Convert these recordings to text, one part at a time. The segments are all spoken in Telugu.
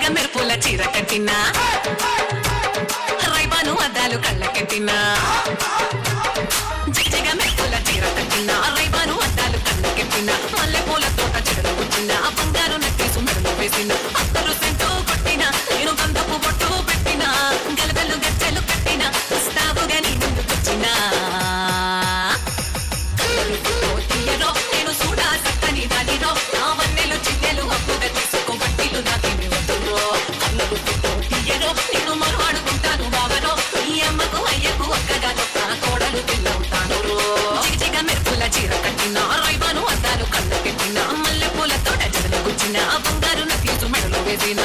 జిగజిగ మెరుపుల చీర కట్టినా రైబాను అద్దాలు కళ్ళ కట్టినా జిగజిగ మెరుపుల చీర కట్టినా రైబాను అద్దాలు కళ్ళ కట్టినా మల్లె పూల తోట చెడలు వచ్చిన బంగారు నెక్కేసు మెడలో వేసిన అత్తరు సెంటు కొట్టిన నేను గంధపు బొట్టు పెట్టిన గలగలు గజ్జలు కట్టిన వస్తావుగా నీ ముందుకొచ్చినా నేను చూడా చక్కని దానిలో నా వన్నెలు చిన్నెలు అప్పుగా తీసుకో బట్టిలు నాకేమి వద్దురో కళ్ళకు తీయరో నేను మరువాడుకుంటాను బావరో ఈ అమ్మకు అయ్యకు ఒక్కగా నా కోడలు పిల్లవుతాను జిగజిగ మెరుపుల చీర కట్టిన రైబాను అద్దాలు కళ్ళ పెట్టిన మల్లె పూల తోట జడలు గుచ్చిన బంగారు నక్లీసు మెడలో వేసిన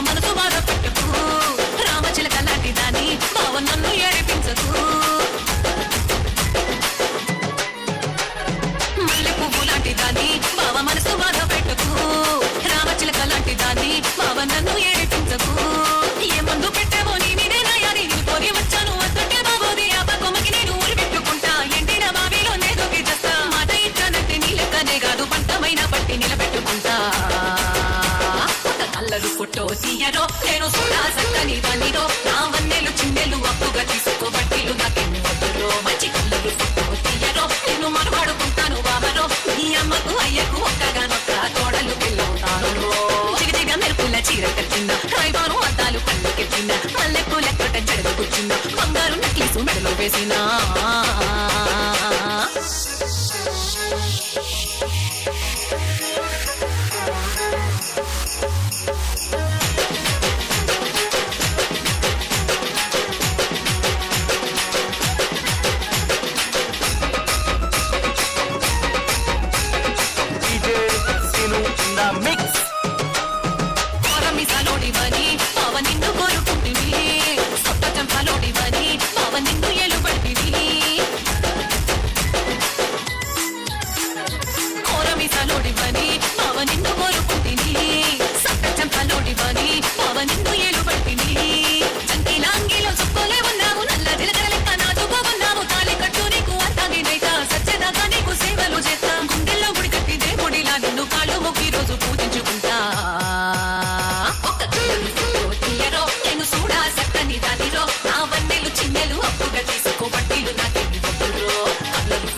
మనసు బాధ పెట్టకు రామచిలక లాంటి దాని బావ నన్ను ఏడిపించకు మల్లె పువ్వు లాంటి దాని బావ మనసు బాధ పెట్టకు రామచిలక లాంటి దాని బావ నన్ను ఏడిపించకు ఏ మందు పెట్టావో నీ మీదే నాయాని నిలుకొని వచ్చాను వద్దంటే బాబోది ఆ పక్కమకి నేను ఊరి పెట్టుకుంటా ఎండిన బావిలో నేదోకి చేస్తా మాట ఇచ్చానంటే నీ లెక్కనే కాదు పంటమైన పట్టి నిలబెట్టుకుంటా కళ్ళలు ఫోటో తీయరో నేను చూడా చక్కని దానిలో నా వన్నెలు చిన్నెలు అప్పుగా తీసుకో బట్టిలు నాకెన్ని వద్దురో మంచి కళ్ళలు ఫోటో తీయరో నేను మరువాడుకుంటాను బాబరో నీ అమ్మకు అయ్యకు ఒక్కగానొక్క కోడలు పిల్లవుతాను జిగజిగ మెరుపుల చీర కట్టిన రైబాను అద్దాలు కళ్ళకెత్తిన మల్లె పూల తోట జడలు కూర్చున్న బంగారు నక్లీసు మెడలో వేసిన నిన్ను కోరుకుంటుంది సొట్ట చంపలోడివని బావ నిన్ను ఎలుబడితివి కోరమిసలోడివని బావ నిన్ను కోరుకుంటుంది సొట్ట చంపలోడివని బావ నిన్ను ఎలుబడితివి చంకిలాంగిలో చుక్కలే ఉన్నావు నల్ల జిలకల లెక్క నాజుగా ఉన్నావు తాళి కట్టు నీకు అంతాగినైతా సత్యదాకా నీకు సేవలు చేస్తా గుండెల్లో గుడి కట్టి దేవుడిలా నిన్ను కాళ్ళు మొక్కి రోజు పూజించుకుంటా నేను చూడా చక్కని దానిలో నా వన్నెలు చిన్నెలు అప్పుగా తీసుకో బట్టిలు నాకెన్ని వద్దురో కళ్ళలు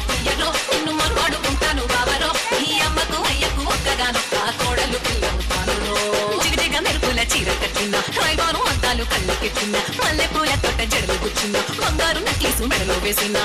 తీయరో నిన్ను మరువాడుకుంటాను బావరో ఈ అమ్మకు అయ్యకు ఒక్కగానొక్క కోడలు పిల్లవుతాను జిగజిగ మెరుపుల చీర కట్టిన రైబాను అద్దాలు కళ్ళకెత్తిన మల్లె పూల తోట జడలు గుచ్చిన బంగారు నక్లీసు మెడలో వేసిన